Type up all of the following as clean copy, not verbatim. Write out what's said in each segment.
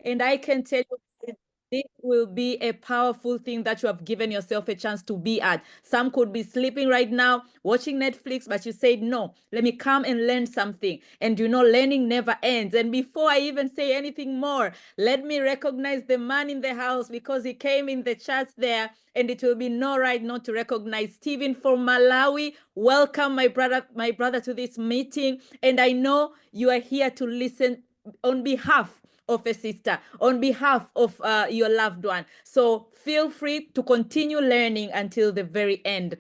And I can tell you, this will be a powerful thing that you have given yourself a chance to be at. Some could be sleeping right now, watching Netflix, but you said, no, let me come and learn something. And learning never ends. And before I even say anything more, let me recognize the man in the house because he came in the chats there. And it will be no right not to recognize Stephen from Malawi. Welcome, my brother, to this meeting. And I know you are here to listen on behalf of a sister, on behalf of your loved one. So feel free to continue learning until the very end.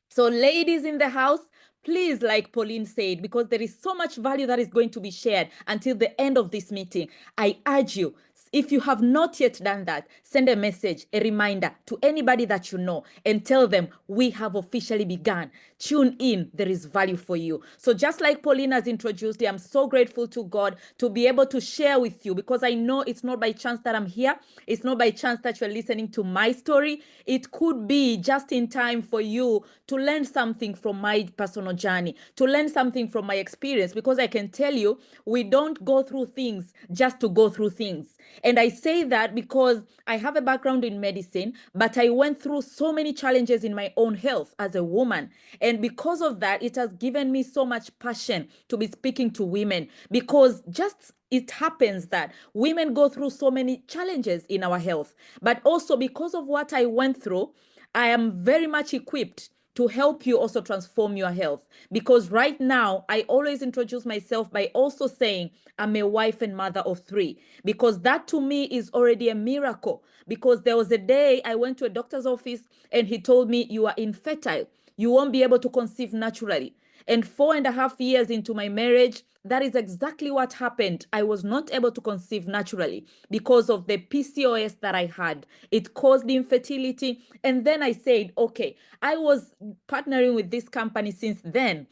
So ladies in the house, please, like Pauline said, because there is so much value that is going to be shared until the end of this meeting, I urge you, if you have not yet done that, send a message, a reminder to anybody that you know and tell them we have officially begun. Tune in, there is value for you. So just like Pauline has introduced, I'm so grateful to God to be able to share with you because I know it's not by chance that I'm here. It's not by chance that you're listening to my story. It could be just in time for you to learn something from my personal journey, to learn something from my experience, because I can tell you, we don't go through things just to go through things. And I say that because I have a background in medicine, but I went through so many challenges in my own health as a woman. And because of that, it has given me so much passion to be speaking to women, because just it happens that women go through so many challenges in our health. But also because of what I went through, I am very much equipped to help you also transform your health. Because right now, I always introduce myself by also saying I'm a wife and mother of 3, because that to me is already a miracle. Because there was a day I went to a doctor's office and he told me, you are infertile. You won't be able to conceive naturally. And 4.5 years into my marriage, that is exactly what happened. I was not able to conceive naturally because of the PCOS that I had. It caused infertility. And then I said, okay, I was partnering with this company since then,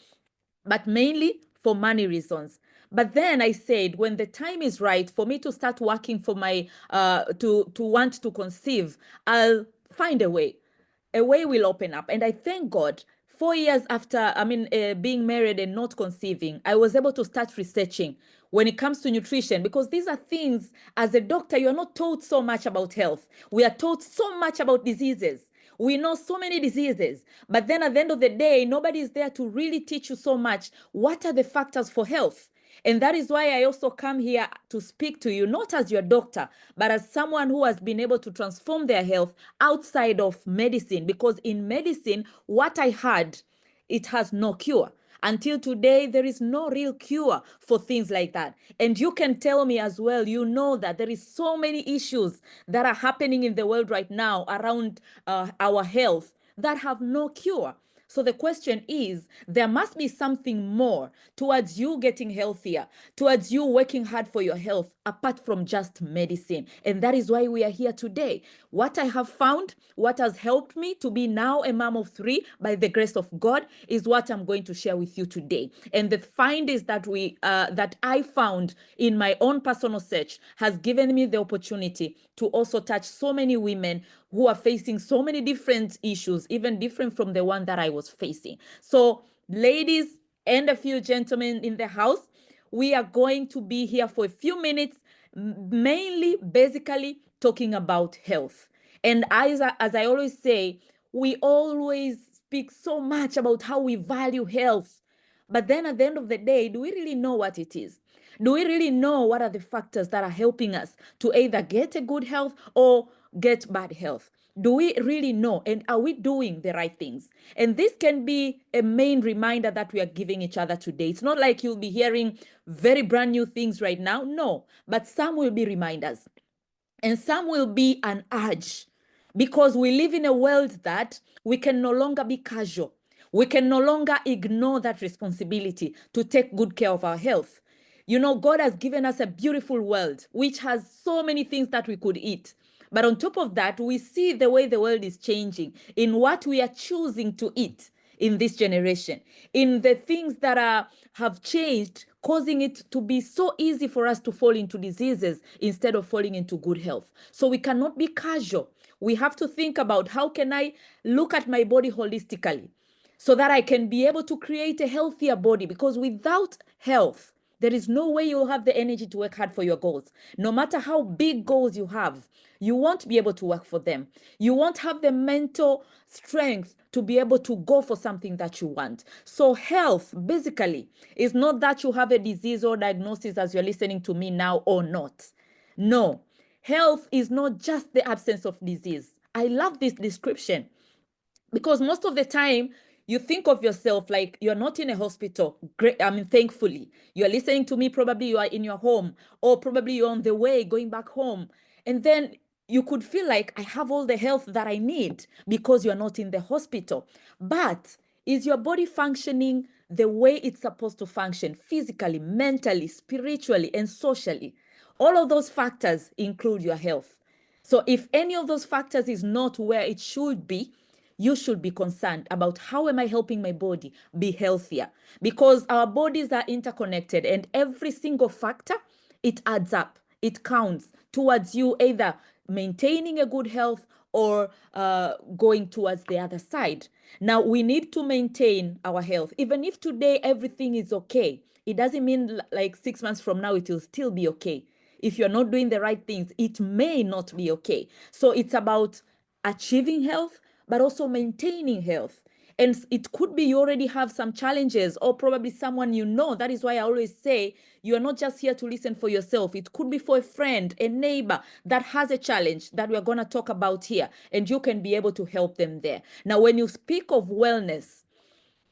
but mainly for money reasons. But then I said, when the time is right for me to start working for my, to want to conceive, I'll find a way. A way will open up. And I thank God, 4 years after, being married and not conceiving, I was able to start researching when it comes to nutrition, because these are things, as a doctor, you're not taught so much about health. We are taught so much about diseases. We know so many diseases, but then at the end of the day, nobody is there to really teach you so much. What are the factors for health? And that is why I also come here to speak to you, not as your doctor, but as someone who has been able to transform their health outside of medicine. Because in medicine, what I had, it has no cure. Until today, there is no real cure for things like that. And you can tell me as well, you know that there is so many issues that are happening in the world right now around our health that have no cure. So the question is, there must be something more towards you getting healthier, towards you working hard for your health, apart from just medicine. And that is why we are here today. What I have found, what has helped me to be now a mom of 3 by the grace of God, is what I'm going to share with you today. And the findings that I found in my own personal search has given me the opportunity to also touch so many women who are facing so many different issues, even different from the one that I was facing. So, ladies and a few gentlemen in the house, we are going to be here for a few minutes, mainly, basically, talking about health. And as I always say, we always speak so much about how we value health. But then at the end of the day, do we really know what it is? Do we really know what are the factors that are helping us to either get a good health or get bad health? Do we really know? And are we doing the right things? And this can be a main reminder that we are giving each other today. It's not like you'll be hearing very brand new things right now. No, but some will be reminders and some will be an urge, because we live in a world that we can no longer be casual. We can no longer ignore that responsibility to take good care of our health. You know, God has given us a beautiful world which has so many things that we could eat. But on top of that, we see the way the world is changing in what we are choosing to eat in this generation, in the things that have changed, causing it to be so easy for us to fall into diseases instead of falling into good health. So we cannot be casual. We have to think about, how can I look at my body holistically so that I can be able to create a healthier body? Because without health, there is no way you'll have the energy to work hard for your goals. No matter how big goals you have, you won't be able to work for them. You won't have the mental strength to be able to go for something that you want. So health basically is not that you have a disease or diagnosis as you're listening to me now or not. No, health is not just the absence of disease. I love this description because most of the time you think of yourself like you're not in a hospital. Great, I mean, thankfully, you're listening to me. Probably you are in your home, or probably you're on the way going back home. And then you could feel like I have all the health that I need because you're not in the hospital. But is your body functioning the way it's supposed to function physically, mentally, spiritually, and socially? All of those factors include your health. So if any of those factors is not where it should be, you should be concerned about how am I helping my body be healthier? Because our bodies are interconnected and every single factor, it adds up. It counts towards you either maintaining a good health or going towards the other side. Now, we need to maintain our health. Even if today everything is okay, it doesn't mean like 6 months from now it will still be okay. If you're not doing the right things, it may not be okay. So it's about achieving health, but also maintaining health. And it could be you already have some challenges, or probably someone you know. That is why I always say you are not just here to listen for yourself. It could be for a friend, a neighbor that has a challenge that we're going to talk about here, and you can be able to help them there. Now, when you speak of wellness,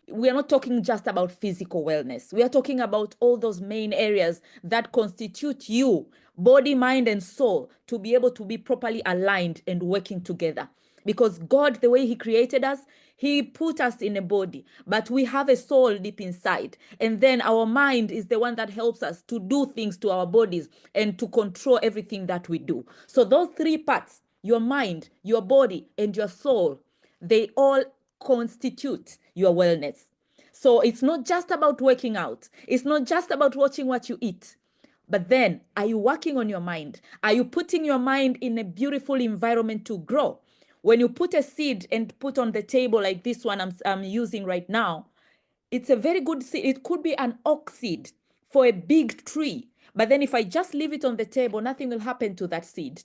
we are not talking just about physical wellness. We are talking about all those main areas that constitute you, body, mind, and soul, to be able to be properly aligned and working together. Because God, the way He created us, He put us in a body, but we have a soul deep inside. And then our mind is the one that helps us to do things to our bodies and to control everything that we do. So those three parts, your mind, your body, and your soul, they all constitute your wellness. So it's not just about working out. It's not just about watching what you eat. But then, are you working on your mind? Are you putting your mind in a beautiful environment to grow? When you put a seed and put on the table like this one I'm using right now, it's a very good seed. It could be an oak seed for a big tree. But then if I just leave it on the table, nothing will happen to that seed.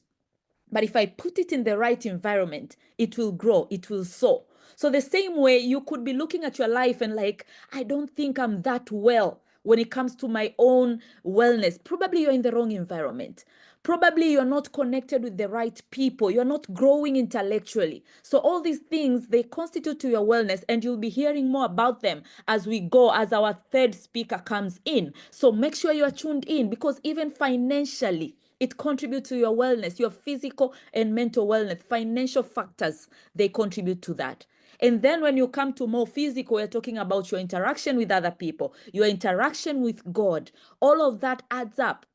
But if I put it in the right environment, it will grow, it will sow. So the same way you could be looking at your life and like, I don't think I'm that well when it comes to my own wellness. Probably you're in the wrong environment. Probably you're not connected with the right people. You're not growing intellectually. So all these things, they constitute to your wellness, and you'll be hearing more about them as we go, as our third speaker comes in. So make sure you are tuned in, because even financially, it contributes to your wellness, your physical and mental wellness. Financial factors, they contribute to that. And then when you come to more physical, we're talking about your interaction with other people, your interaction with God. All of that adds up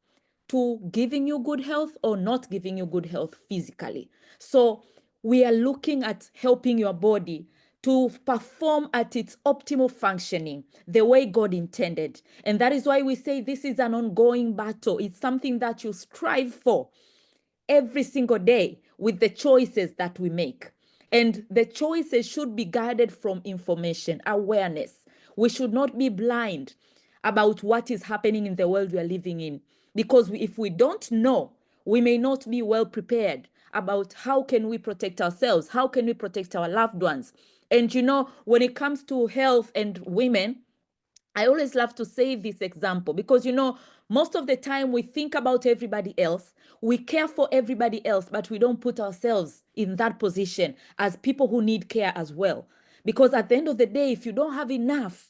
to giving you good health or not giving you good health physically. So we are looking at helping your body to perform at its optimal functioning the way God intended. And that is why we say this is an ongoing battle. It's something that you strive for every single day with the choices that we make. And the choices should be guided from information, awareness. We should not be blind about what is happening in the world we are living in. Because if we don't know, we may not be well prepared about how can we protect ourselves, how can we protect our loved ones. And when it comes to health and women, I always love to say this example because, most of the time we think about everybody else, we care for everybody else, but we don't put ourselves in that position as people who need care as well. Because at the end of the day, if you don't have enough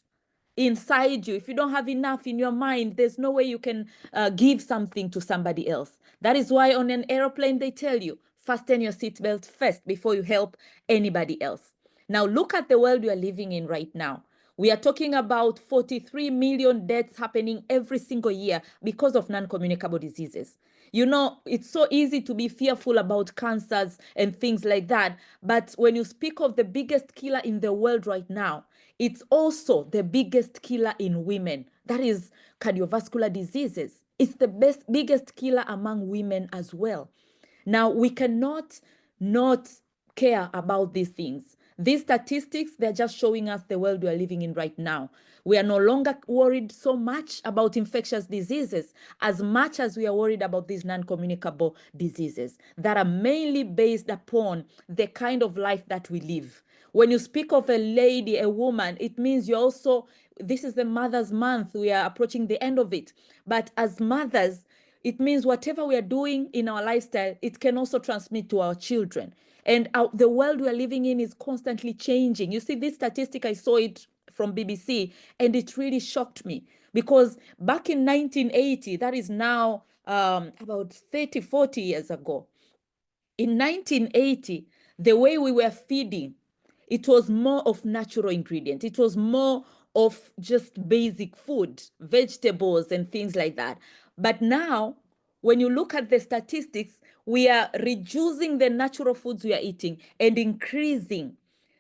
inside you, if you don't have enough in your mind, there's no way you can give something to somebody else. That is why on an airplane, they tell you, fasten your seatbelt first before you help anybody else. Now, look at the world we are living in right now. We are talking about 43 million deaths happening every single year because of non-communicable diseases. It's so easy to be fearful about cancers and things like that. But when you speak of the biggest killer in the world right now, it's also the biggest killer in women. That is cardiovascular diseases. It's the biggest killer among women as well. Now, we cannot not care about these things. These statistics, they're just showing us the world we are living in right now. We are no longer worried so much about infectious diseases as much as we are worried about these non-communicable diseases that are mainly based upon the kind of life that we live. When you speak of a lady, a woman, it means you also, this is the Mother's Month. We are approaching the end of it. But as mothers, it means whatever we are doing in our lifestyle, it can also transmit to our children. And the world we are living in is constantly changing. You see, this statistic, I saw it from BBC, and it really shocked me because back in 1980, that is now about 30, 40 years ago, in 1980, the way we were feeding, it was more of natural ingredients. It was more of just basic food, vegetables and things like that. But now, when you look at the statistics, we are reducing the natural foods we are eating and increasing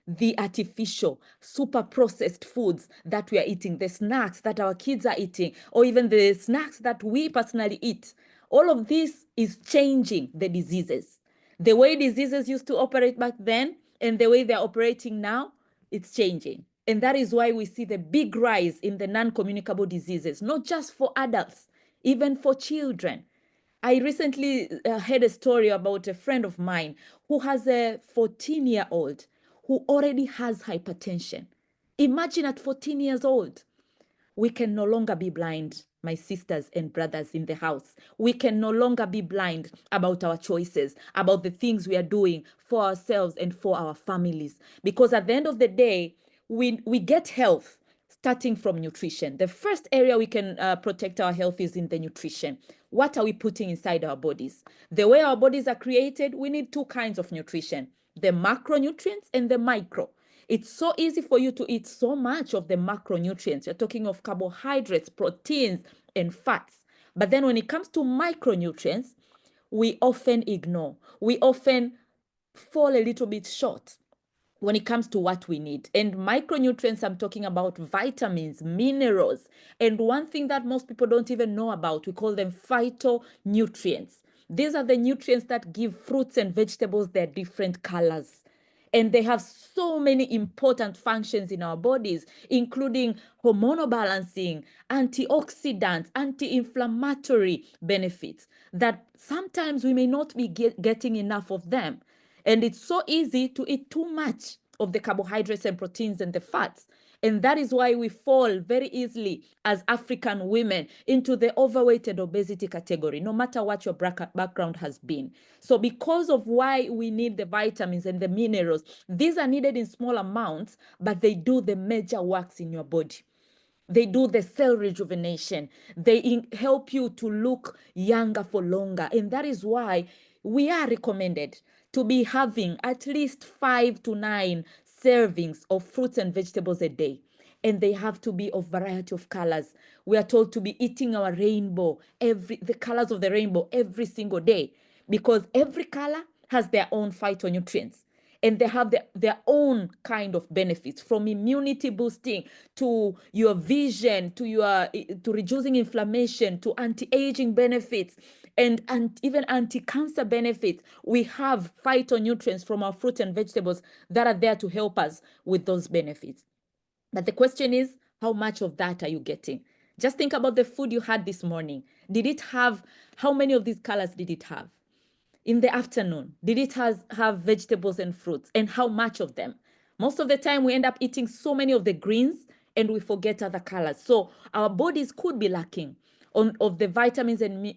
the artificial, super processed foods that we are eating, the snacks that our kids are eating, or even the snacks that we personally eat. All of this is changing the diseases. The way diseases used to operate back then and the way they're operating now, it's changing. And that is why we see the big rise in the non-communicable diseases, not just for adults, even for children. I recently heard a story about a friend of mine who has a 14-year-old who already has hypertension. Imagine at 14 years old. We can no longer be blind, my sisters and brothers in the house. We can no longer be blind about our choices, about the things we are doing for ourselves and for our families. Because at the end of the day, we get health starting from nutrition. The first area we can protect our health is in the nutrition. What are we putting inside our bodies? The way our bodies are created, we need two kinds of nutrition, the macronutrients and the micro. It's so easy for you to eat so much of the macronutrients. You're talking of carbohydrates, proteins, and fats. But then when it comes to micronutrients, we often ignore. We often fall a little bit short when it comes to what we need. And micronutrients, I'm talking about vitamins, minerals. And one thing that most people don't even know about, we call them phytonutrients. These are the nutrients that give fruits and vegetables their different colors. And they have so many important functions in our bodies, including hormonal balancing, antioxidants, anti-inflammatory benefits that sometimes we may not be getting enough of them. And it's so easy to eat too much of the carbohydrates and proteins and the fats. And that is why we fall very easily as African women into the overweight and obesity category, no matter what your background has been. So because of why we need the vitamins and the minerals, these are needed in small amounts, but they do the major works in your body. They do the cell rejuvenation. They help you to look younger for longer. And that is why we are recommended to be having at least 5 to 9 servings of fruits and vegetables a day. And they have to be of variety of colors. We are told to be eating our rainbow, the colors of the rainbow every single day, because every color has their own phytonutrients. And they have their own kind of benefits, from immunity boosting to your vision, to reducing inflammation, to anti-aging benefits, and even anti-cancer benefits. We have phytonutrients from our fruit and vegetables that are there to help us with those benefits. But the question is, how much of that are you getting? Just think about the food you had this morning. Did it have, how many of these colors did it have? In the afternoon, did it have vegetables and fruits, and how much of them? Most of the time we end up eating so many of the greens and we forget other colors. So our bodies could be lacking of the vitamins and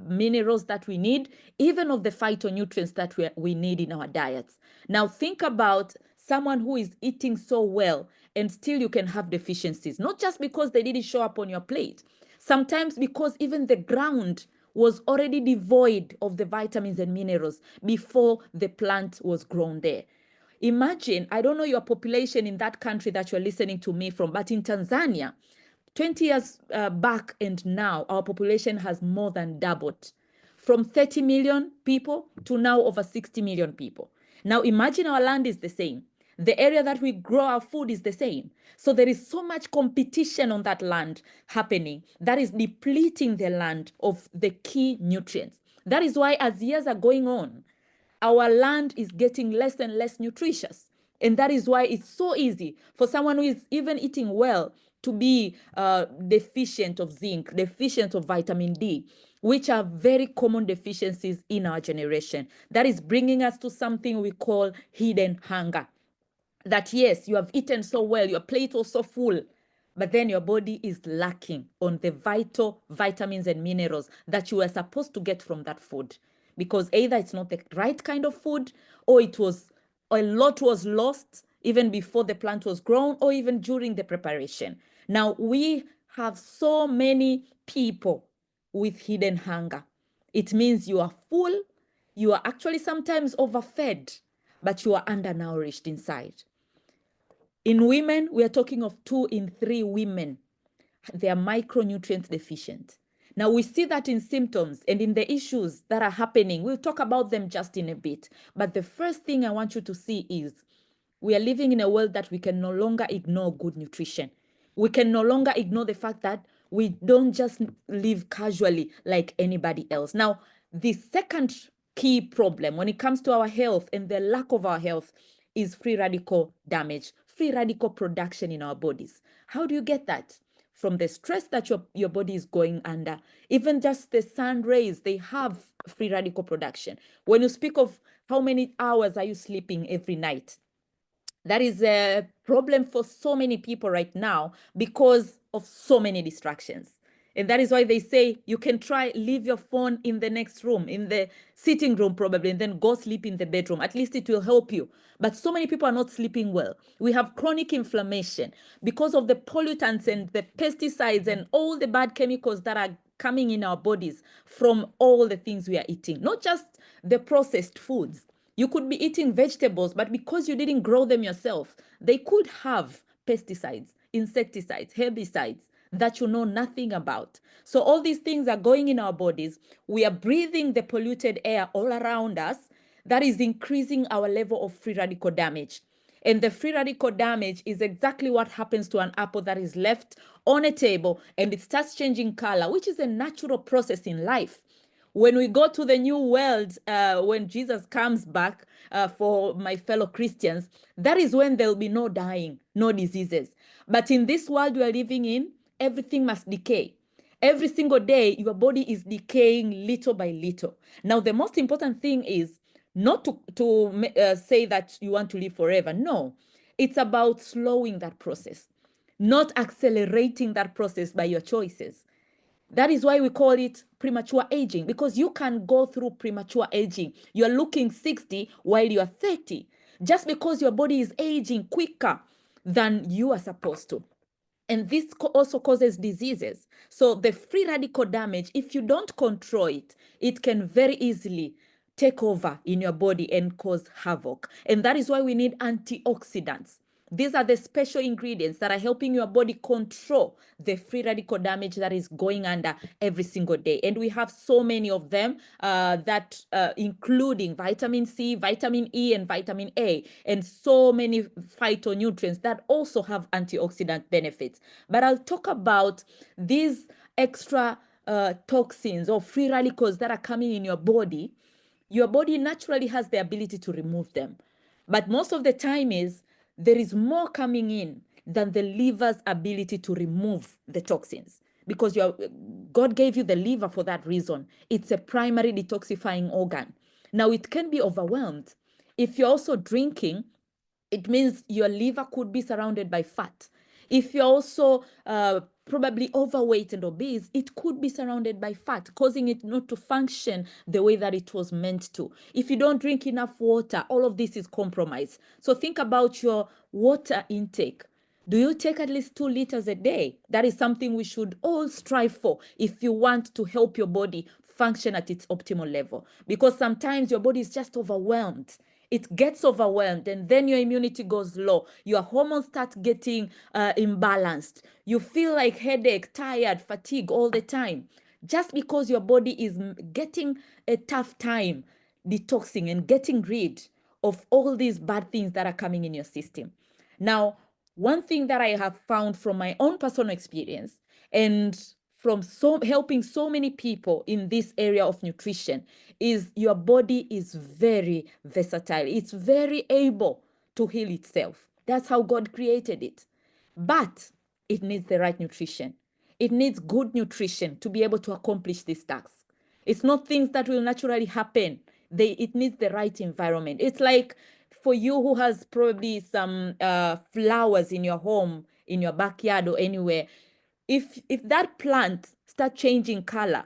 minerals that we need, even of the phytonutrients that we need in our diets. Now think about someone who is eating so well and still you can have deficiencies, not just because they didn't show up on your plate, sometimes because even the ground was already devoid of the vitamins and minerals before the plant was grown there. Imagine, I don't know your population in that country that you're listening to me from, but in Tanzania, 20 years back and now, our population has more than doubled from 30 million people to now over 60 million people. Now imagine our land is the same. The area that we grow our food is the same. So there is so much competition on that land happening that is depleting the land of the key nutrients. That is why as years are going on, our land is getting less and less nutritious And that is why it's so easy for someone who is even eating well to be deficient of zinc, deficient of vitamin D, which are very common deficiencies in our generation. That is bringing us to something we call hidden hunger. That yes, you have eaten so well, your plate was so full, but then your body is lacking on the vital vitamins and minerals that you were supposed to get from that food, because either it's not the right kind of food, or a lot was lost even before the plant was grown, or even during the preparation. Now we have so many people with hidden hunger. It means you are full, you are actually sometimes overfed, but you are undernourished inside. In women, we are talking of 2 in 3 women, they are micronutrient deficient. Now we see that in symptoms and in the issues that are happening. We'll talk about them just in a bit. But the first thing I want you to see is we are living in a world that we can no longer ignore good nutrition. We can no longer ignore the fact that we don't just live casually like anybody else. Now, the second key problem when it comes to our health and the lack of our health is free radical damage, free radical production in our bodies. How do you get that? From the stress that your body is going under. Even just the sun rays, they have free radical production. When you speak of how many hours are you sleeping every night, that is a problem for so many people right now because of so many distractions. And that is why they say you can try leave your phone in the next room, in the sitting room probably, and then go sleep in the bedroom. At least it will help you. But so many people are not sleeping well. We have chronic inflammation because of the pollutants and the pesticides and all the bad chemicals that are coming in our bodies from all the things we are eating, not just the processed foods. You could be eating vegetables, but because you didn't grow them yourself, they could have pesticides, insecticides, herbicides that you know nothing about. So all these things are going in our bodies. We are breathing the polluted air all around us. That is increasing our level of free radical damage. And the free radical damage is exactly what happens to an apple that is left on a table and it starts changing color, which is a natural process in life. When we go to the new world, when Jesus comes back, for my fellow Christians, that is when there will be no dying, no diseases. But in this world we are living in, everything must decay. Every single day, your body is decaying little by little. Now, the most important thing is not to say that you want to live forever. No, it's about slowing that process, not accelerating that process by your choices. That is why we call it premature aging, because you can go through premature aging. You're looking 60 while you're 30, just because your body is aging quicker than you are supposed to. And this also causes diseases. So the free radical damage, if you don't control it, it can very easily take over in your body and cause havoc. And that is why we need antioxidants. These are the special ingredients that are helping your body control the free radical damage that is going under every single day. And we have so many of them including vitamin C, vitamin E, and vitamin A, and so many phytonutrients that also have antioxidant benefits. But I'll talk about these extra toxins or free radicals that are coming in your body. Your body naturally has the ability to remove them. But most of the time there is more coming in than the liver's ability to remove the toxins, because God gave you the liver for that reason. It's a primary detoxifying organ. Now, it can be overwhelmed. If you're also drinking, it means your liver could be surrounded by fat. If you're also probably overweight and obese, it could be surrounded by fat, causing it not to function the way that it was meant to. If you don't drink enough water, all of this is compromised. So think about your water intake. Do you take at least 2 liters a day? That is something we should all strive for if you want to help your body function at its optimal level. Because sometimes your body is just overwhelmed. It gets overwhelmed and then your immunity goes low. Your hormones start getting imbalanced. You feel like headache, tired, fatigue all the time. Just because your body is getting a tough time detoxing and getting rid of all these bad things that are coming in your system. Now, one thing that I have found from my own personal experience and from helping so many people in this area of nutrition is your body is very versatile. It's very able to heal itself. That's how God created it. But it needs the right nutrition. It needs good nutrition to be able to accomplish this task. It's not things that will naturally happen. It needs the right environment. It's like for you who has probably some flowers in your home, in your backyard or anywhere, if that plant start changing color,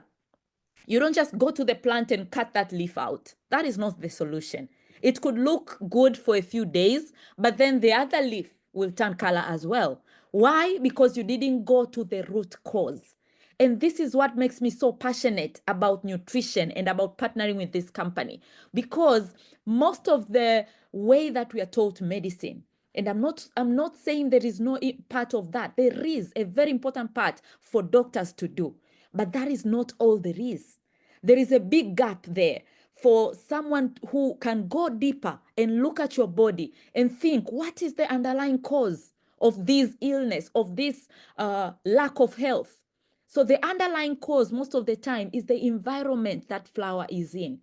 you don't just go to the plant and cut that leaf out. That is not the solution. It could look good for a few days, but then the other leaf will turn color as well. Why? Because you didn't go to the root cause. And this is what makes me so passionate about nutrition and about partnering with this company. Because most of the way that we are taught medicine, and I'm not saying there is no part of that. There is a very important part for doctors to do. But that is not all there is. There is a big gap there for someone who can go deeper and look at your body and think, what is the underlying cause of this illness, of this lack of health? So the underlying cause most of the time is the environment that flower is in,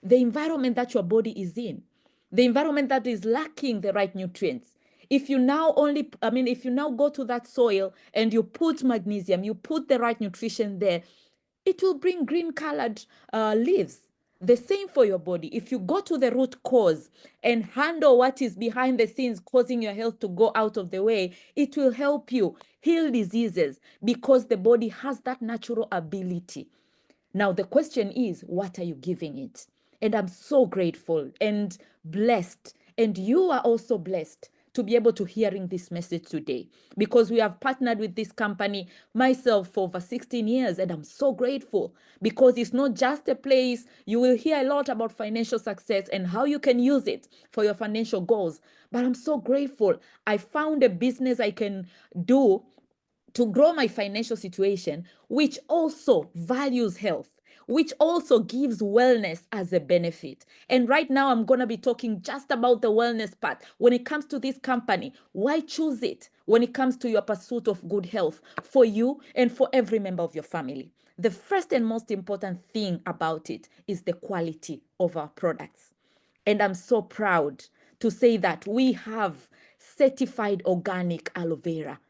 the environment that your body is in, the environment that is lacking the right nutrients. If you now if you now go to that soil and you put magnesium, you put the right nutrition there, it will bring green colored leaves. The same for your body. If you go to the root cause and handle what is behind the scenes causing your health to go out of the way, it will help you heal diseases because the body has that natural ability. Now, the question is, what are you giving it? And I'm so grateful and blessed. And you are also blessed to be able to hearing this message today, because we have partnered with this company, myself, for over 16 years. And I'm so grateful because it's not just a place. You will hear a lot about financial success and how you can use it for your financial goals. But I'm so grateful. I found a business I can do to grow my financial situation, which also values health, which also gives wellness as a benefit. And right now, I'm going to be talking just about the wellness part. When it comes to this company, why choose it when it comes to your pursuit of good health for you and for every member of your family? The first and most important thing about it is the quality of our products. And I'm so proud to say that we have certified organic aloe vera.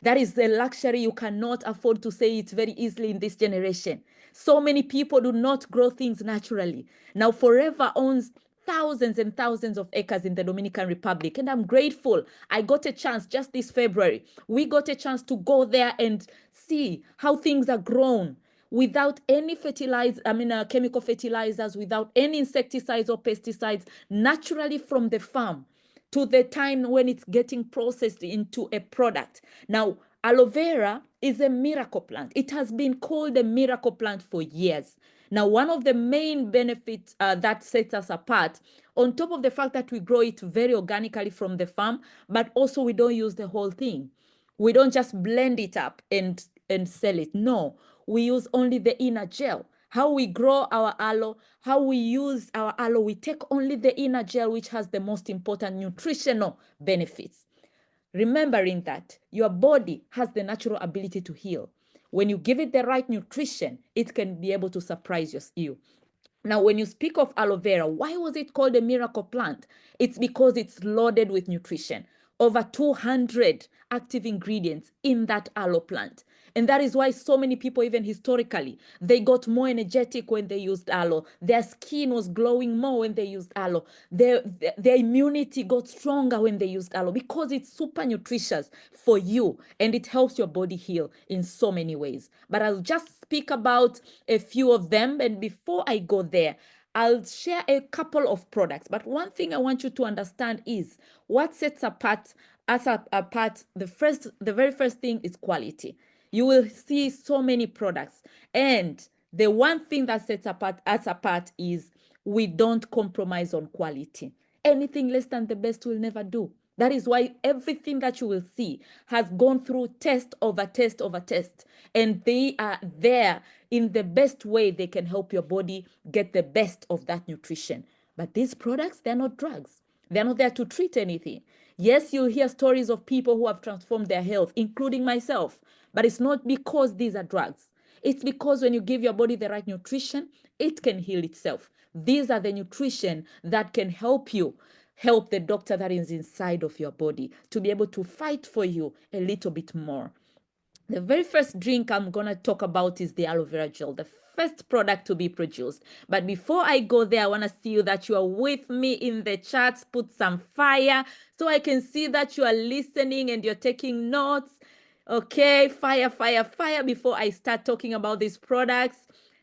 That is the luxury you cannot afford to say it very easily in this generation. So many people do not grow things naturally. Now, Forever owns thousands and thousands of acres in the Dominican Republic, and I'm grateful. I got a chance just this February. We got a chance to go there and see how things are grown without any chemical fertilizers, without any insecticides or pesticides, naturally from the farm, to the time when it's getting processed into a product. Now, aloe vera is a miracle plant. It has been called a miracle plant for years. Now, one of the main benefits that sets us apart, on top of the fact that we grow it very organically from the farm, but also we don't use the whole thing. We don't just blend it up and sell it. No, we use only the inner gel. How we grow our aloe, how we use our aloe, we take only the inner gel, which has the most important nutritional benefits. Remembering that your body has the natural ability to heal. When you give it the right nutrition, it can be able to surprise you. Now, when you speak of aloe vera, why was it called a miracle plant? It's because it's loaded with nutrition. Over 200 active ingredients in that aloe plant. And that is why so many people, even historically, they got more energetic when they used aloe. Their skin was glowing more when they used aloe. Their immunity got stronger when they used aloe, because it's super nutritious for you and it helps your body heal in so many ways. But I'll just speak about a few of them. And before I go there, I'll share a couple of products. But one thing I want you to understand is what sets apart the very first thing is quality. You will see so many products. And the one thing that sets us apart is we don't compromise on quality. Anything less than the best will never do. That is why everything that you will see has gone through test over test over test. And they are there in the best way they can help your body get the best of that nutrition. But these products, they're not drugs. They're not there to treat anything. Yes, you'll hear stories of people who have transformed their health, including myself. But it's not because these are drugs. It's because when you give your body the right nutrition, it can heal itself. These are the nutrition that can help you help the doctor that is inside of your body to be able to fight for you a little bit more. The very first drink I'm going to talk about is the aloe vera gel, the first product to be produced. But before I go there, I want to see you that you are with me in the chats. Put some fire so I can see that you are listening and you're taking notes. Okay, fire, fire, fire before I start talking about these products.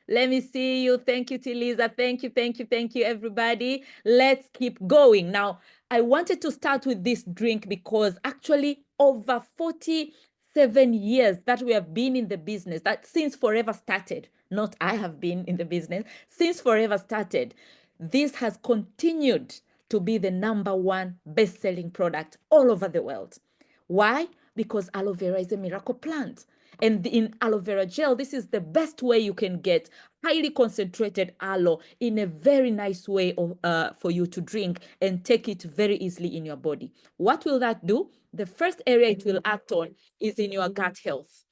Let me see you. Thank you, Tiliza. Thank you, thank you, thank you, everybody. Let's keep going. Now, I wanted to start with this drink because actually over 47 years that we have been in the business, that since Forever started, not I have been in the business, since Forever started, this has continued to be the #1 best-selling product all over the world. Why? Because aloe vera is a miracle plant. And in aloe vera gel, this is the best way you can get highly concentrated aloe in a very nice way for you to drink and take it very easily in your body. What will that do? The first area it will act on is in your gut health.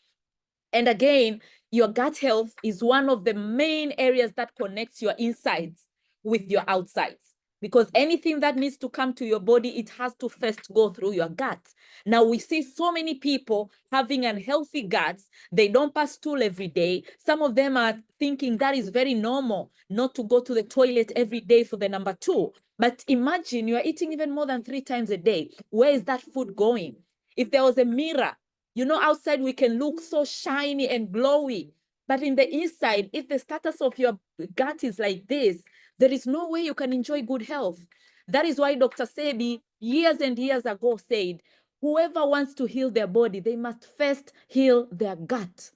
And again, your gut health is one of the main areas that connects your insides with your outsides. Because anything that needs to come to your body, it has to first go through your gut. Now, we see so many people having unhealthy guts. They don't pass stool every day. Some of them are thinking that is very normal not to go to the toilet every day for the #2. But imagine you are eating even more than 3 times a day. Where is that food going? If there was a mirror, outside we can look so shiny and glowy. But in the inside, if the status of your gut is like this, there is no way you can enjoy good health. That is why Dr. Sebi, years and years ago, said, whoever wants to heal their body, they must first heal their gut.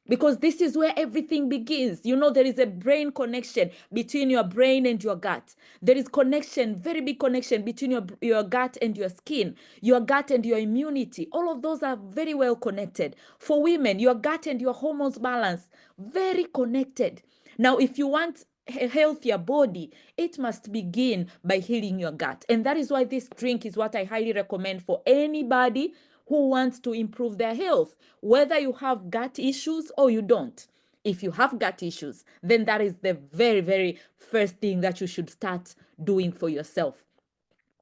Because this is where everything begins. There is a brain connection between your brain and your gut. There is connection, very big connection between your gut and your skin, your gut and your immunity. All of those are very well connected. For women, your gut and your hormones balance, very connected. Now, if you want a healthier body, it must begin by healing your gut. And that is why this drink is what I highly recommend for anybody who wants to improve their health, whether you have gut issues or you don't. If you have gut issues, then that is the very, very first thing that you should start doing for yourself.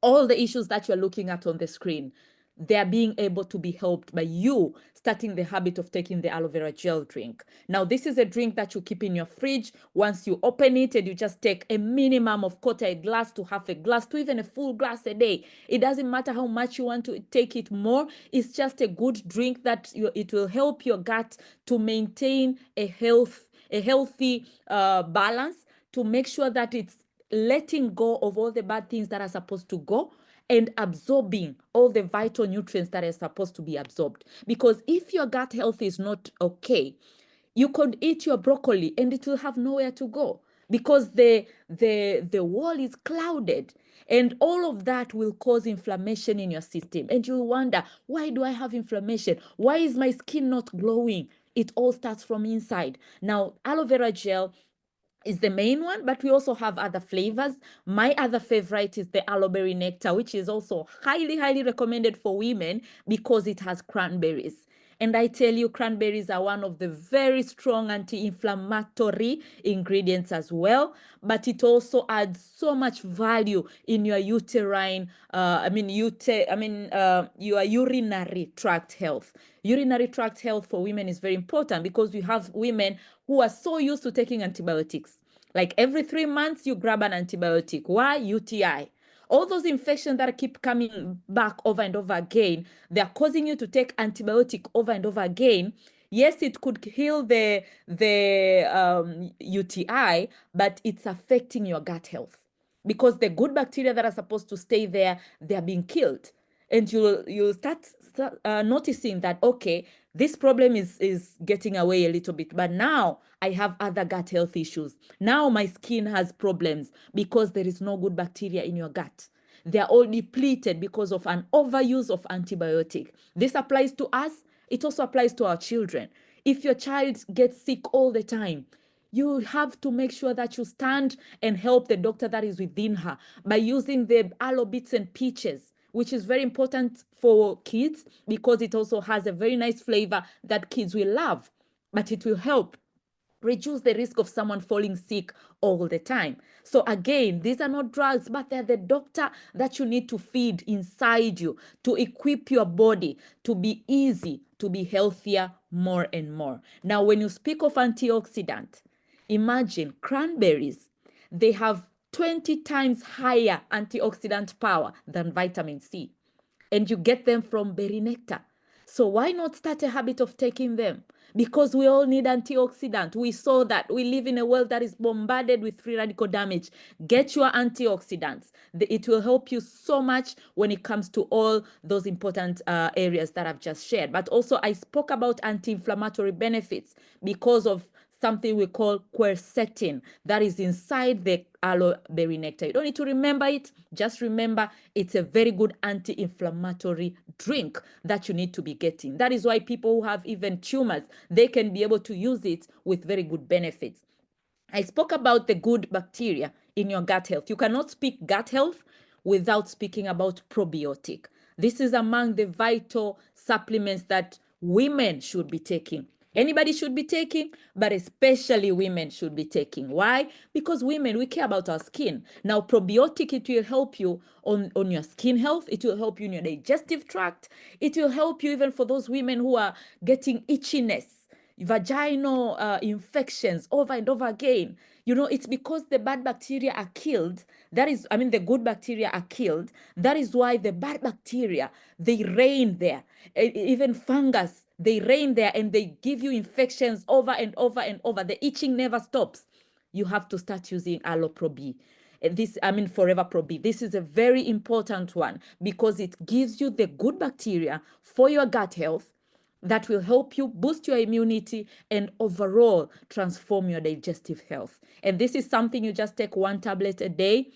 All the issues that you're looking at on the screen, they're being able to be helped by you starting the habit of taking the aloe vera gel drink. Now, this is a drink that you keep in your fridge. Once you open it and you just take a minimum of quarter glass to half a glass to even a full glass a day. It doesn't matter how much you want to take it more. It's just a good drink that it will help your gut to maintain a healthy balance, to make sure that it's letting go of all the bad things that are supposed to go and absorbing all the vital nutrients that are supposed to be absorbed. Because if your gut health is not okay, you could eat your broccoli and it will have nowhere to go because the wall is clouded, and all of that will cause inflammation in your system. And you'll wonder, why do I have inflammation? Why is my skin not glowing? It all starts from inside. Now, aloe vera gel is the main one, but we also have other flavors. My other favorite is the aloe berry nectar, which is also highly, highly recommended for women because it has cranberries. And I tell you, cranberries are one of the very strong anti-inflammatory ingredients as well. But it also adds so much value in your your urinary tract health. Urinary tract health for women is very important because we have women who are so used to taking antibiotics. Like every 3 months, you grab an antibiotic. Why? UTI. All those infections that keep coming back over and over again, they're causing you to take antibiotic over and over again. Yes, it could heal the UTI, but it's affecting your gut health because the good bacteria that are supposed to stay there, they're being killed. And you'll start noticing that, okay, this problem is getting away a little bit, but now I have other gut health issues. Now my skin has problems because there is no good bacteria in your gut. They are all depleted because of an overuse of antibiotic. This applies to us. It also applies to our children. If your child gets sick all the time, you have to make sure that you stand and help the doctor that is within her by using the aloe bits and peaches, which is very important for kids because it also has a very nice flavor that kids will love, but it will help reduce the risk of someone falling sick all the time. So again, these are not drugs, but they're the doctor that you need to feed inside you to equip your body to be easy, to be healthier more and more. Now, when you speak of antioxidant, imagine cranberries, they have 20 times higher antioxidant power than vitamin C, and you get them from berry nectar. So why not start a habit of taking them? Because we all need antioxidant. We saw that we live in a world that is bombarded with free radical damage. Get your antioxidants. It will help you so much when it comes to all those important areas that I've just shared. But also I spoke about anti-inflammatory benefits because of something we call quercetin that is inside the aloe berry nectar. You don't need to remember it. Just remember it's a very good anti-inflammatory drink that you need to be getting. That is why people who have even tumors, they can be able to use it with very good benefits. I spoke about the good bacteria in your gut health. You cannot speak gut health without speaking about probiotic. This is among the vital supplements that women should be taking. Anybody should be taking, but especially women should be taking. Why? Because women, we care about our skin. Now, probiotic, it will help you on your skin health. It will help you in your digestive tract. It will help you even for those women who are getting itchiness, vaginal infections over and over again. You know, it's because the bad bacteria are killed. That is, I mean, the good bacteria are killed. That is why the bad bacteria, they reign there. Even fungus, they reign there and they give you infections over and over and over. The itching never stops. You have to start using Aloe Pro B. Forever Pro B. This is a very important one because it gives you the good bacteria for your gut health that will help you boost your immunity and overall transform your digestive health. And this is something you just take 1 tablet a day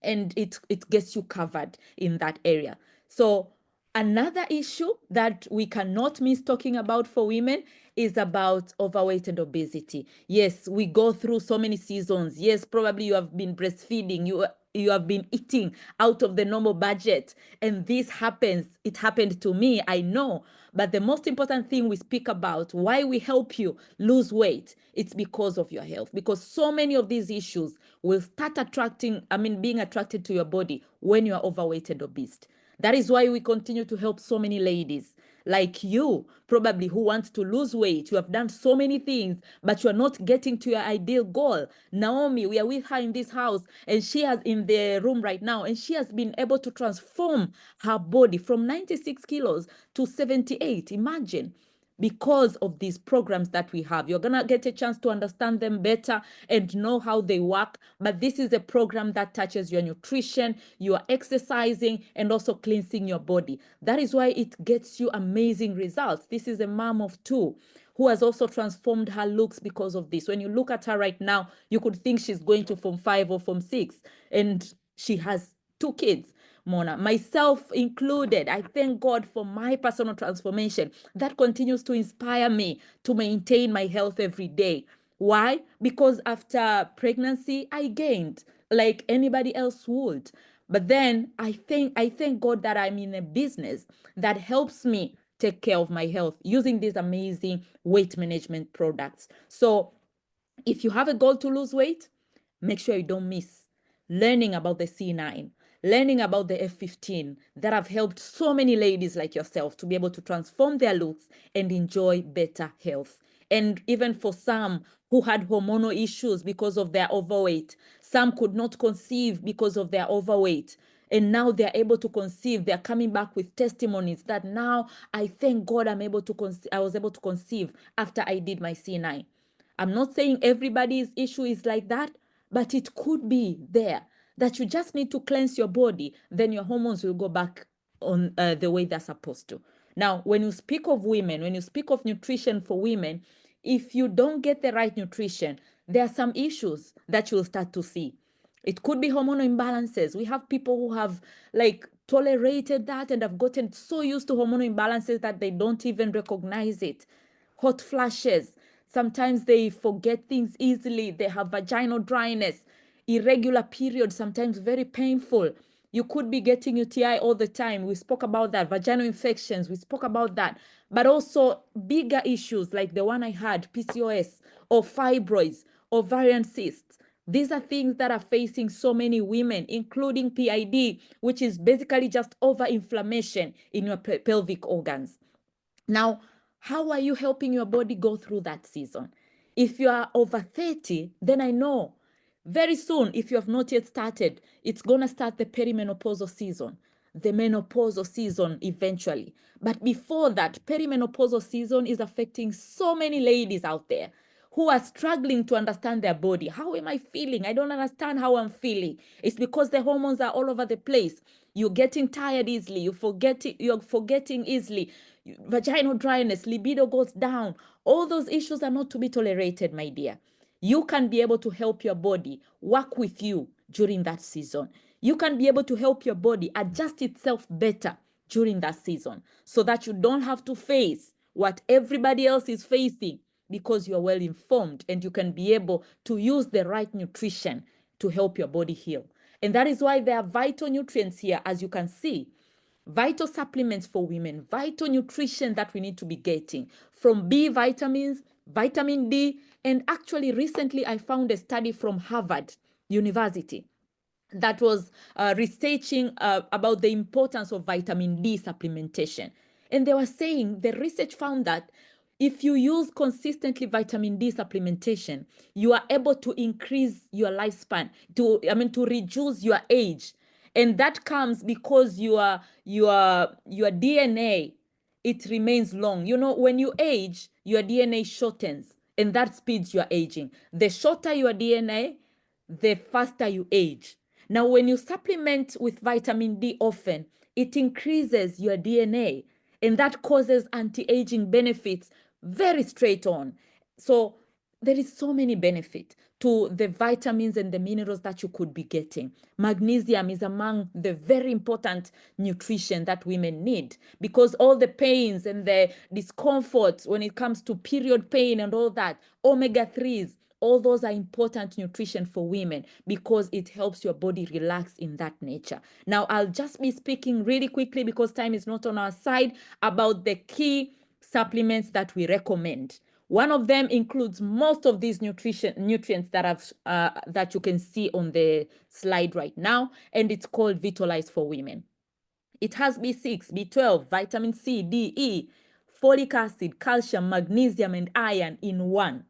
and it gets you covered in that area. So another issue that we cannot miss talking about for women is about overweight and obesity. Yes, we go through so many seasons. Yes, probably you have been breastfeeding, you have been eating out of the normal budget, and this happens. It happened to me, I know. But the most important thing we speak about, why we help you lose weight, it's because of your health. Because so many of these issues will start being attracted to your body when you are overweight and obese. That is why we continue to help so many ladies like you, probably, who want to lose weight. You have done so many things, but you are not getting to your ideal goal. Naomi, we are with her in this house, and she has in the room right now, and she has been able to transform her body from 96 kilos to 78. Imagine. Because of these programs that we have, you're gonna get a chance to understand them better and know how they work. But this is a program that touches your nutrition, your exercising, and also cleansing your body. That is why it gets you amazing results. This is a mom of 2 who has also transformed her looks because of this. When you look at her right now, you could think she's going to Form 5 or Form 6, and she has 2 kids. Mona, myself included. I thank God for my personal transformation that continues to inspire me to maintain my health every day. Why? Because after pregnancy, I gained like anybody else would. But then I thank God that I'm in a business that helps me take care of my health using these amazing weight management products. So if you have a goal to lose weight, make sure you don't miss learning about the C9, learning about the F15 that have helped so many ladies like yourself to be able to transform their looks and enjoy better health. And even for some who had hormonal issues because of their overweight, some could not conceive because of their overweight. And now they're able to conceive. They're coming back with testimonies that now I thank God I was able to conceive after I did my C9. I'm not saying everybody's issue is like that, but it could be there that you just need to cleanse your body, then your hormones will go back on the way they're supposed to. Now, when you speak of women, when you speak of nutrition for women, if you don't get the right nutrition, there are some issues that you'll start to see. It could be hormonal imbalances. We have people who have like tolerated that and have gotten so used to hormonal imbalances that they don't even recognize it. Hot flashes. Sometimes they forget things easily. They have vaginal dryness, irregular periods, sometimes very painful. You could be getting UTI all the time. We spoke about that. Vaginal infections, we spoke about that. But also bigger issues like the one I had, PCOS or fibroids, ovarian cysts. These are things that are facing so many women, including PID, which is basically just over-inflammation in your pelvic organs. Now, how are you helping your body go through that season? If you are over 30, then I know very soon, if you have not yet started, it's going to start the perimenopausal season, the menopausal season eventually. But before that, perimenopausal season is affecting so many ladies out there who are struggling to understand their body. How am I feeling? I don't understand how I'm feeling. It's because the hormones are all over the place. You're getting tired easily. You're forgetting easily. Vaginal dryness, libido goes down. All those issues are not to be tolerated, my dear. You can be able to help your body work with you during that season. You can be able to help your body adjust itself better during that season so that you don't have to face what everybody else is facing, because you're well informed and you can be able to use the right nutrition to help your body heal. And that is why there are vital nutrients here, as you can see. Vital supplements for women, vital nutrition that we need to be getting from B vitamins, vitamin D. And actually, recently I found a study from Harvard University that was researching about the importance of vitamin D supplementation. And they were saying the research found that if you use consistently vitamin D supplementation, you are able to increase your lifespan, to reduce your age. And that comes because your DNA, it remains long. You know, when you age, your DNA shortens, and that speeds your aging. The shorter your DNA, the faster you age. Now, when you supplement with vitamin D often, it increases your DNA, and that causes anti-aging benefits very straight on. So there is so many benefits to the vitamins and the minerals that you could be getting. Magnesium is among the very important nutrition that women need, because all the pains and the discomfort when it comes to period pain and all that, omega-3s, all those are important nutrition for women because it helps your body relax in that nature. Now, I'll just be speaking really quickly, because time is not on our side, about the key supplements that we recommend. One of them includes most of these nutrients that you can see on the slide right now, and it's called Vitalize for Women. It has B6, B12, vitamin C, D, E, folic acid, calcium, magnesium, and iron in one.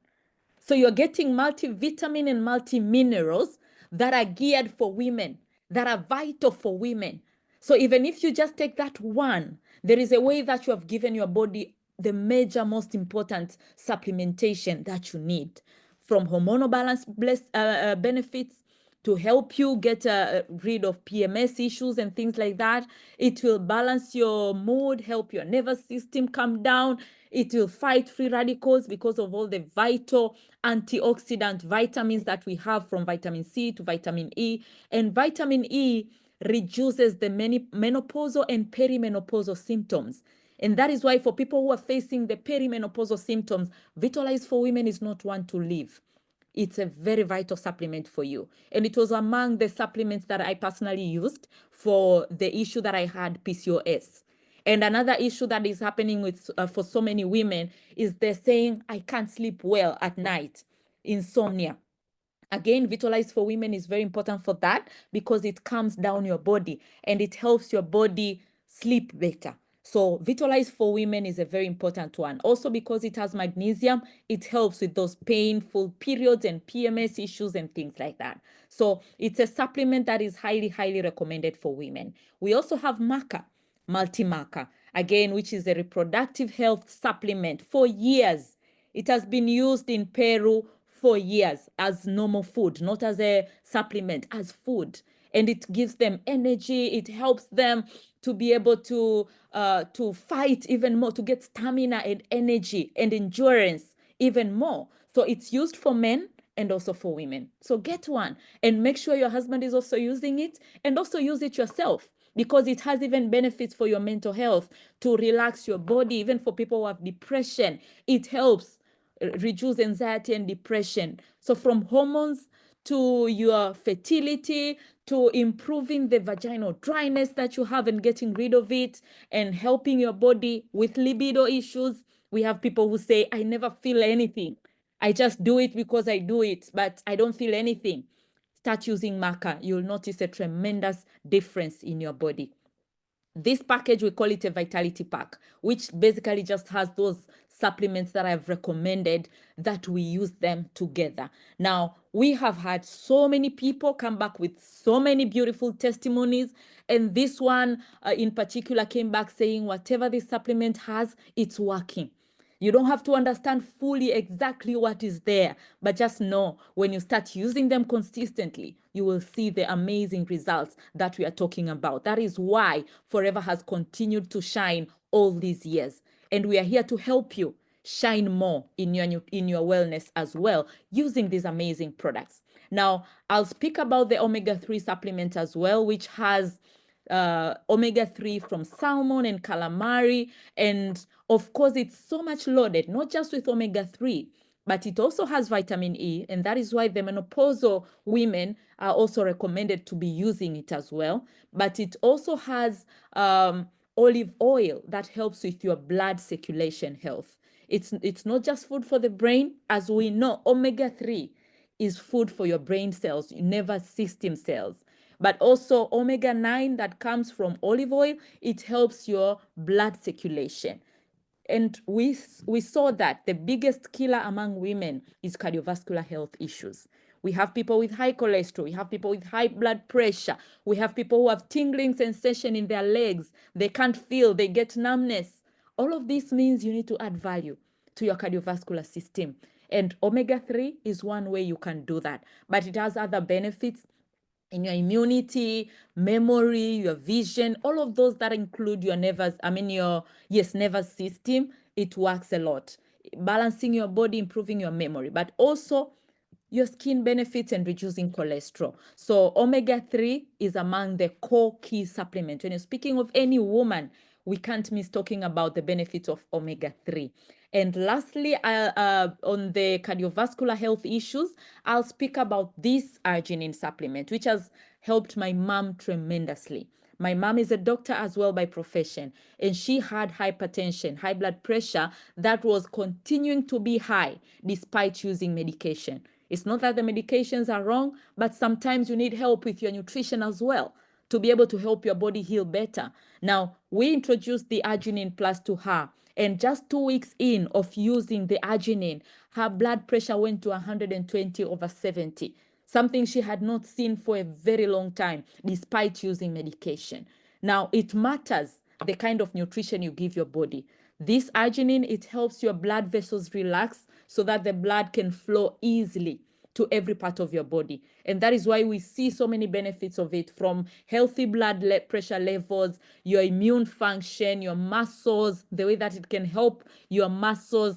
So you're getting multivitamin and multi-minerals that are geared for women, that are vital for women. So even if you just take that one, there is a way that you have given your body the major, most important supplementation that you need, from hormonal balance benefits to help you get rid of PMS issues and things like that. It will balance your mood, help your nervous system calm down. It will fight free radicals because of all the vital antioxidant vitamins that we have, from vitamin C to vitamin E. And vitamin E reduces the many menopausal and perimenopausal symptoms. And that is why for people who are facing the perimenopausal symptoms, Vitalize for Women is not one to leave. It's a very vital supplement for you. And it was among the supplements that I personally used for the issue that I had, PCOS. And another issue that is happening with for so many women is they're saying, I can't sleep well at night, insomnia. Again, Vitalize for Women is very important for that, because it calms down your body and it helps your body sleep better. So Vitalize for Women is a very important one. Also, because it has magnesium, it helps with those painful periods and PMS issues and things like that. So it's a supplement that is highly, highly recommended for women. We also have Maca, Multi-Maca, again, which is a reproductive health supplement. For years, it has been used in Peru for years as normal food, not as a supplement, as food. And it gives them energy. It helps them to be able to fight even more, to get stamina and energy and endurance even more. So it's used for men and also for women. So get one and make sure your husband is also using it, and also use it yourself, because it has even benefits for your mental health, to relax your body. Even for people who have depression, it helps reduce anxiety and depression. So from hormones to your fertility, to improving the vaginal dryness that you have and getting rid of it, and helping your body with libido issues. We have people who say, I never feel anything. I just do it because I do it, but I don't feel anything. Start using maca. You'll notice a tremendous difference in your body. This package, we call it a vitality pack, which basically just has those supplements that I've recommended, that we use them together. Now, we have had so many people come back with so many beautiful testimonies. And this one in particular came back saying whatever this supplement has, it's working. You don't have to understand fully exactly what is there, but just know when you start using them consistently, you will see the amazing results that we are talking about. That is why Forever has continued to shine all these years. And we are here to help you shine more in your wellness as well, using these amazing products. Now, I'll speak about the omega-3 supplement as well, which has omega-3 from salmon and calamari. And of course, it's so much loaded, not just with omega-3, but it also has vitamin E. And that is why the menopausal women are also recommended to be using it as well. But it also has olive oil that helps with your blood circulation health. It's not just food for the brain. As we know, omega-3 is food for your brain cells, your nervous system cells. But also omega-9 that comes from olive oil, it helps your blood circulation. And we saw that the biggest killer among women is cardiovascular health issues. We have people with high cholesterol. We have people with high blood pressure. We have people who have tingling sensation in their legs. They can't feel, they get numbness. All of this means you need to add value to your cardiovascular system. And omega-3 is one way you can do that. But it has other benefits in your immunity, memory, your vision, all of those that include your nervous system. It works a lot. Balancing your body, improving your memory, but also your skin benefits and reducing cholesterol. So omega-3 is among the core key supplements. When you're speaking of any woman, we can't miss talking about the benefits of omega-3. And lastly, on the cardiovascular health issues, I'll speak about this arginine supplement, which has helped my mom tremendously. My mom is a doctor as well by profession, and she had hypertension, high blood pressure that was continuing to be high despite using medication. It's not that the medications are wrong, but sometimes you need help with your nutrition as well to be able to help your body heal better. Now, we introduced the Arginine Plus to her, and just 2 weeks in of using the Arginine, her blood pressure went to 120/70, something she had not seen for a very long time, despite using medication. Now, it matters the kind of nutrition you give your body. This arginine, it helps your blood vessels relax so that the blood can flow easily to every part of your body. And that is why we see so many benefits of it, from healthy blood pressure levels, your immune function, your muscles, the way that it can help your muscles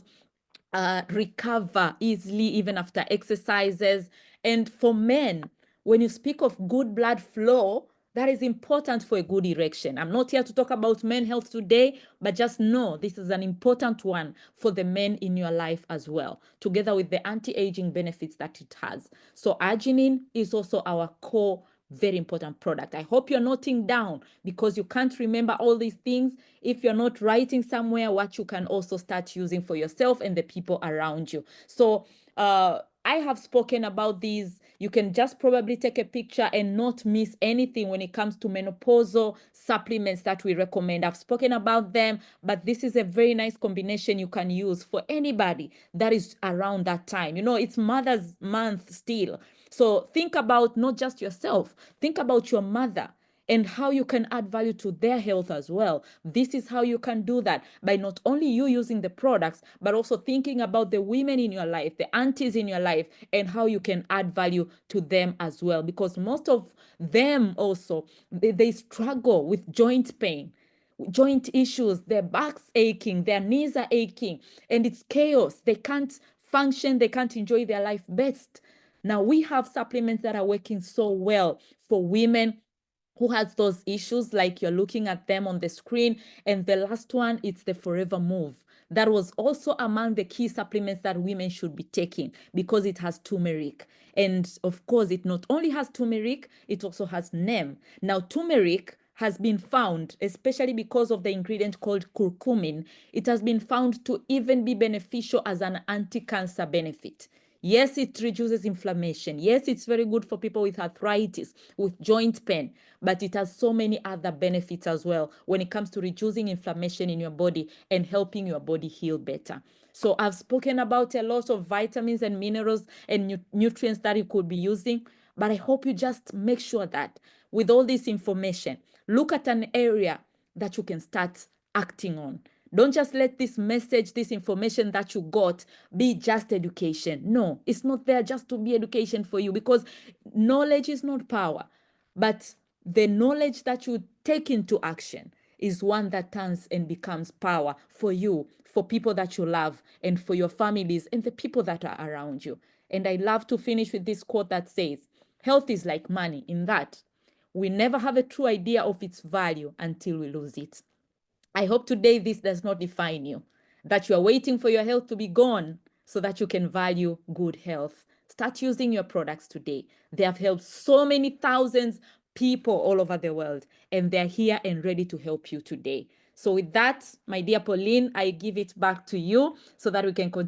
recover easily even after exercises. And for men, when you speak of good blood flow, that is important for a good erection. I'm not here to talk about men health today, but just know this is an important one for the men in your life as well, together with the anti-aging benefits that it has. So arginine is also our core, very important product. I hope you're noting down, because you can't remember all these things if you're not writing somewhere what you can also start using for yourself and the people around you. So I have spoken about these. You can just probably take a picture and not miss anything when it comes to menopausal supplements that we recommend. I've spoken about them, but this is a very nice combination you can use for anybody that is around that time. You know, it's Mother's Month still. So think about not just yourself, think about your mother and how you can add value to their health as well. This is how you can do that, by not only you using the products, but also thinking about the women in your life, the aunties in your life, and how you can add value to them as well. Because most of them also, they struggle with joint pain, joint issues, their backs aching, their knees are aching, and it's chaos. They can't function, they can't enjoy their life best. Now we have supplements that are working so well for women who has those issues, like you're looking at them on the screen. And the last one, it's the Forever Move. that was also among the key supplements that women should be taking because it has turmeric. And of course, it not only has turmeric, it also has neem. Now, turmeric has been found, especially because of the ingredient called curcumin, it has been found to even be beneficial as an anti-cancer benefit. Yes, it reduces inflammation. Yes, it's very good for people with arthritis, with joint pain, but it has so many other benefits as well when it comes to reducing inflammation in your body and helping your body heal better. So I've spoken about a lot of vitamins and minerals and nutrients that you could be using, but I hope you just make sure that with all this information, look at an area that you can start acting on. Don't just let this message, this information that you got be just education. No, it's not there just to be education for you, because knowledge is not power. But the knowledge that you take into action is one that turns and becomes power for you, for people that you love, and for your families and the people that are around you. And I love to finish with this quote that says, health is like money, in that we never have a true idea of its value until we lose it. I hope today this does not define you, that you are waiting for your health to be gone so that you can value good health. Start using your products today. They have helped so many thousands people all over the world, and they're here and ready to help you today. So with that, my dear Pauline, I give it back to you so that we can continue